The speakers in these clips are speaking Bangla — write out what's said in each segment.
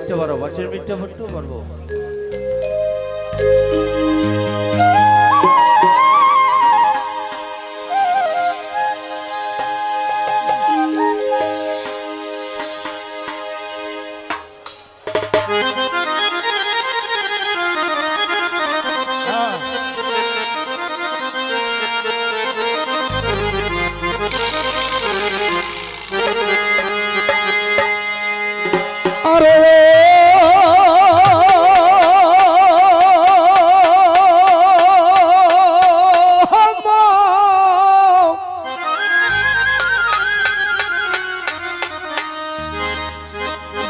মিটতে পারো, বাঁশির মিটতে ফুটতেও পারবো।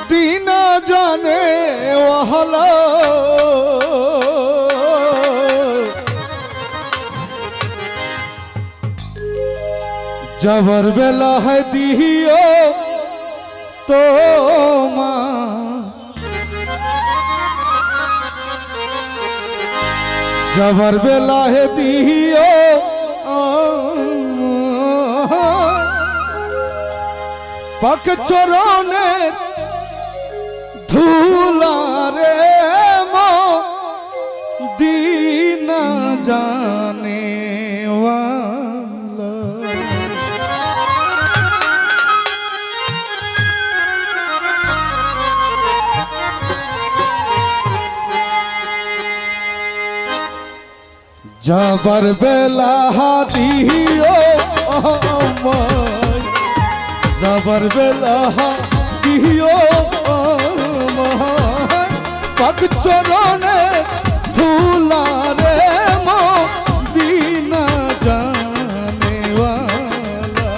बिना जाने वहला जबर बेला है दियो तो जबर बेला है दियो पक चोराने धूला रे मो दीना जाने वाला जबर बेला दियो जबर बेला दियो पग चोराने धूला रे मो दीना जाने वाला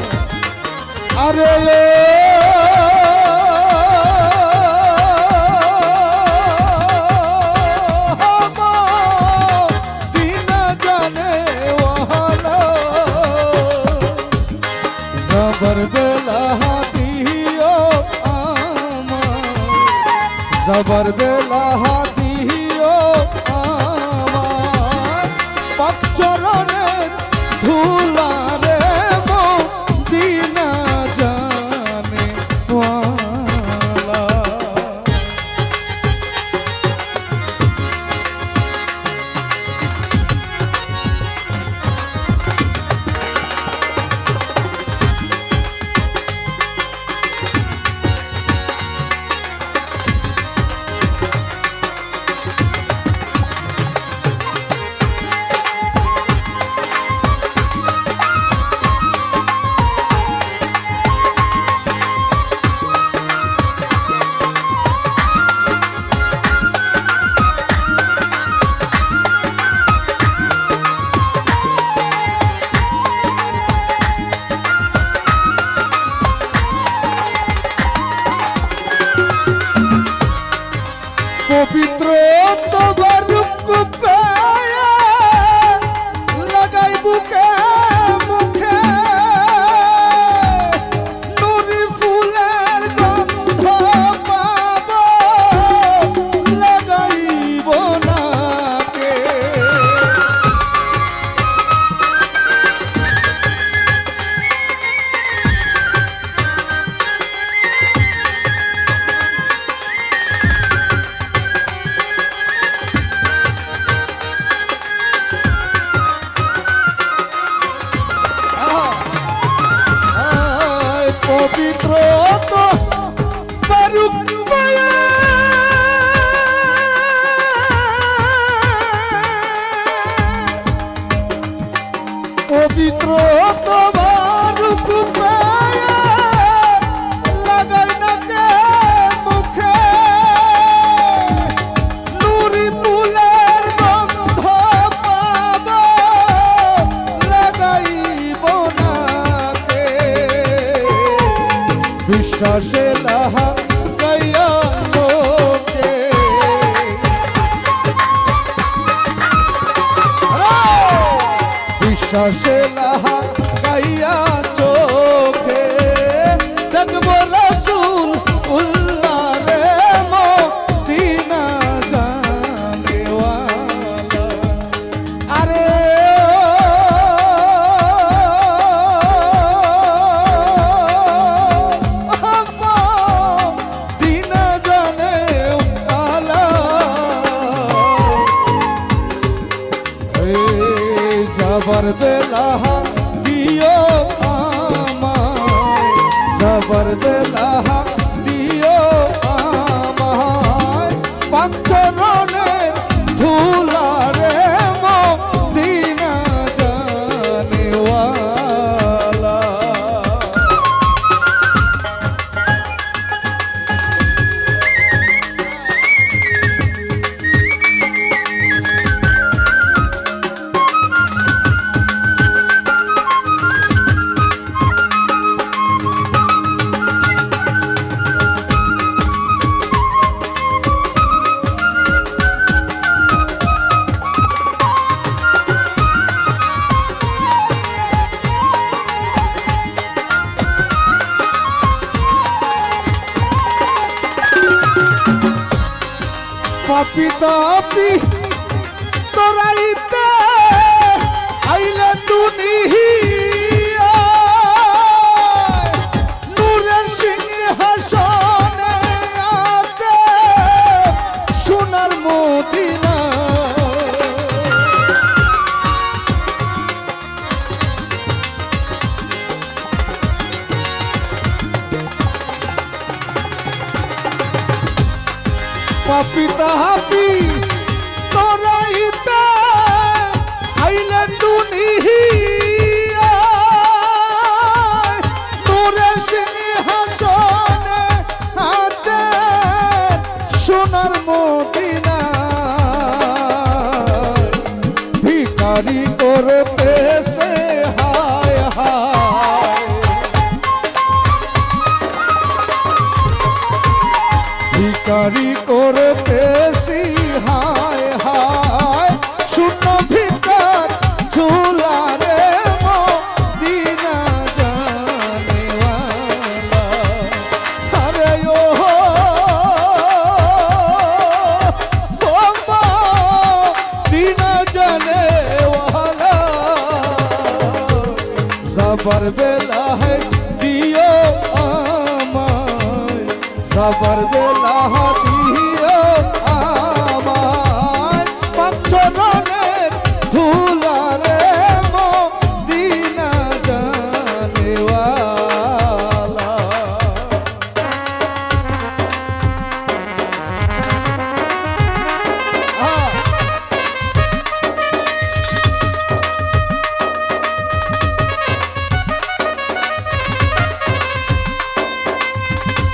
अरे दीना जाने वाला जबर बेला दियो जबर बेला दियो आमार पग चरणे धूला रे मो दीना जाने वाला पवित्र तोबरुक पाया लगाई बुके मुखे नुरी फुलेर गंध पाबो लगाइब नाके সবার বেলা দিও আমায়, সবার বেলা দিও আমায়, পাঁচরণের ধুলারে মদিনা জানেওয়ালা। পাপি তাপি তোরাইতে আইলে দুনিয়া, নূরের সিংহাসনে আছে সোনার মদিনা। পাপি তাপি তোরাইতে আইলে দুনিয়া, নূরের সিংহাসনে আছে সোনার মদিনা। ভিখারি করতেছে হায় হায়, ভিখারি করতেছি হায় হায়, শূন্য ভিকার ঝুলারে মদিনা জানেওয়ালা। আরে ও মদিনা জানেওয়ালা, সবার বেলা দিও আমায়, সবার বেলা দিও আমায়, পাঁচরণের ধুলারে মদিনা জানেওয়ালা।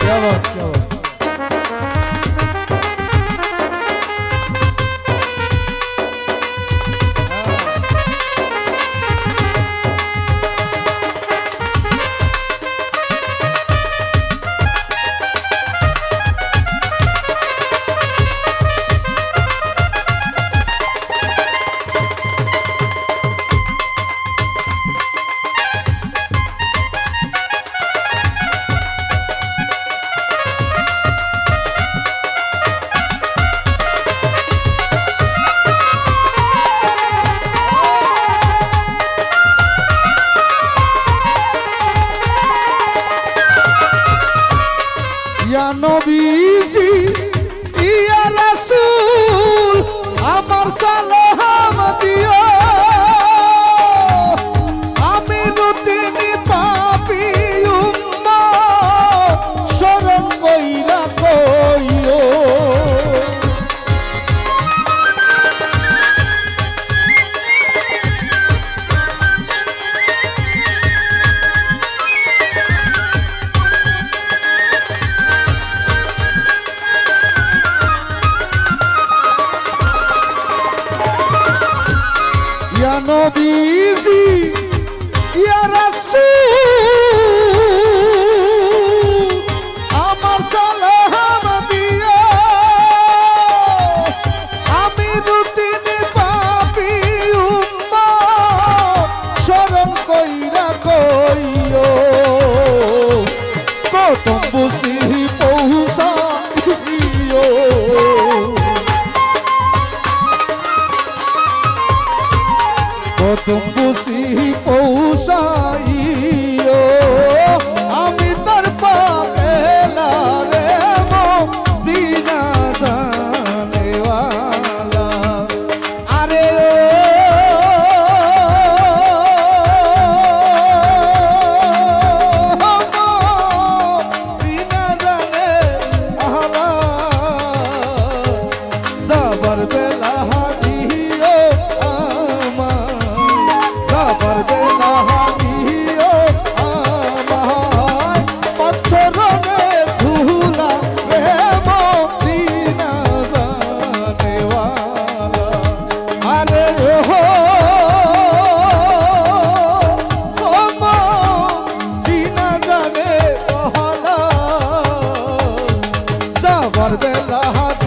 क्या बात, क्या बात। ইয়া নবীজি ইয়া রাসূল আমার সালাম দিও, আমি দুদিনী পাপী উম্মত শরণ কইরা কইও। ইয়া নবীজি ইয়া রাসূল আমার সালাম দিও, আমি দুদিনী পাপী উম্মত শরণ কইরা কইও। প্রথম বুঝি পৌঁছাইও, প্রথম বুঝি পৌঁছাইও। রাধে